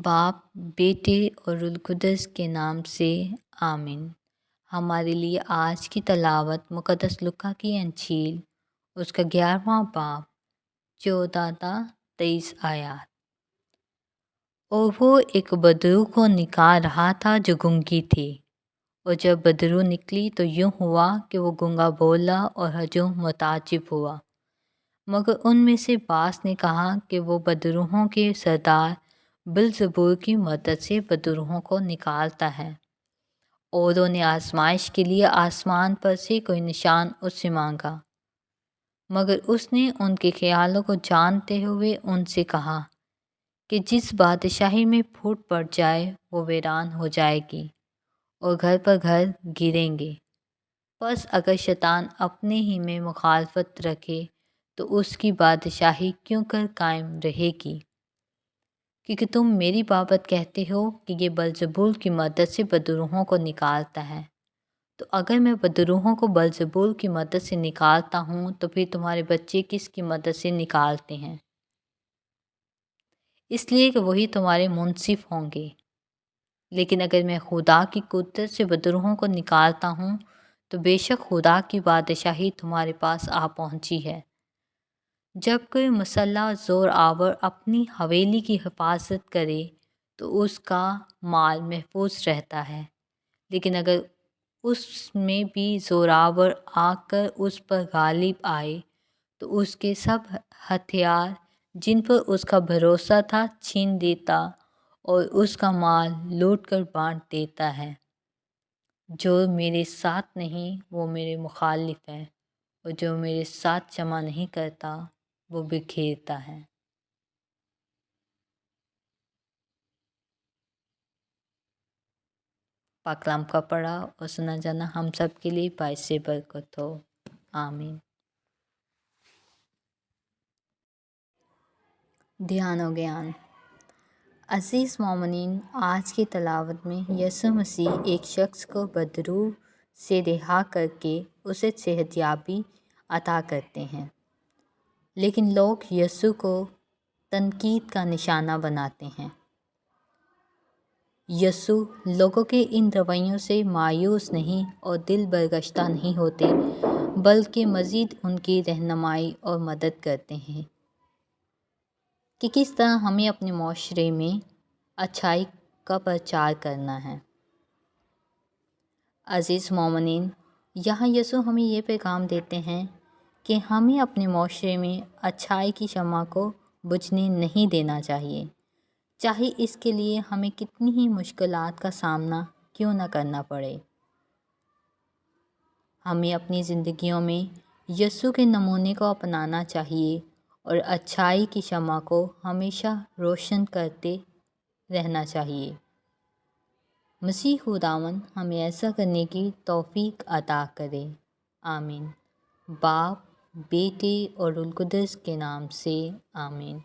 बाप, बेटे और रुल कुदस के नाम से आमीन। हमारे लिए आज की तलावत मुक़द्दस लूका की अंजील उसका 11वां बाब 14-23 आयात। और वो एक बदरू को निकाल रहा था जो गूंगी थी, और जब बदरू निकली तो यूँ हुआ कि वो गूंगा बोला और हजूम मुताजिब हुआ। मगर उनमें से बास ने कहा कि वो बदरूहों के सरदार बिलज़बूल की मदद से बदरूहों को निकालता है। औरों ने आजमाइश के लिए आसमान पर से कोई निशान उससे मांगा, मगर उसने उनके ख्यालों को जानते हुए उनसे कहा कि जिस बादशाही में फूट पड़ जाए वो वीरान हो जाएगी और घर पर घर गिरेंगे। बस अगर शैतान अपने ही में मुखालफत रखे तो उसकी बादशाही क्यों कर कायम रहेगी। क्योंकि तुम मेरी बाबत कहते हो कि ये बलजबूल की मदद से बदरूहों को निकालता है, तो अगर मैं बदरूहों को बलजबूल की मदद से निकालता हूँ तो फिर तुम्हारे बच्चे किसकी मदद से निकालते हैं? इसलिए कि वही तुम्हारे मुंसिफ होंगे। लेकिन अगर मैं खुदा की कुदरत से बदरूहों को निकालता हूँ तो बेशक खुदा की बादशाही तुम्हारे पास आ पहुँची है। जब कोई मुसल्ला ज़ोर आवर अपनी हवेली की हिफाजत करे तो उसका माल महफूज रहता है, लेकिन अगर उसमें भी ज़ोरावर आकर उस पर गालिब आए तो उसके सब हथियार जिन पर उसका भरोसा था छीन देता और उसका माल लूट कर बांट देता है। जो मेरे साथ नहीं वो मेरे मुखालिफ है, और जो मेरे साथ जमा नहीं करता वो बिखेरता है। पाक कलाम का पढ़ा और सुना जाना हम सब के लिए बाइस से बरकत हो। आमीन। ध्यान और ज्ञान। अज़ीज़ मोमिनीन, आज की तलावत में यीशु मसीह एक शख्स को बदरू से रिहा करके उसे सेहतयाबी अता करते हैं, लेकिन लोग यीशु को तनकीद का निशाना बनाते हैं। यीशु लोगों के इन रवैयों से मायूस नहीं और दिल बरगश्ता नहीं होते, बल्कि मज़ीद उनकी रहनुमाई और मदद करते हैं कि किस तरह हमें अपने माशरे में अच्छाई का प्रचार करना है। अज़ीज़ मोमिनीन, यहाँ यीशु हमें ये पैगाम देते हैं कि हमें अपने माशरे में अच्छाई की शम्मा को बुझने नहीं देना चाहिए, चाहे इसके लिए हमें कितनी ही मुश्किलात का सामना क्यों न करना पड़े। हमें अपनी ज़िंदगियों में यीशु के नमूने को अपनाना चाहिए और अच्छाई की शम्मा को हमेशा रोशन करते रहना चाहिए। मसीह खुदावंद हमें ऐसा करने की तौफीक अता करे। आमीन। बाप, बेटे और रुल कुदस के नाम से आमीन।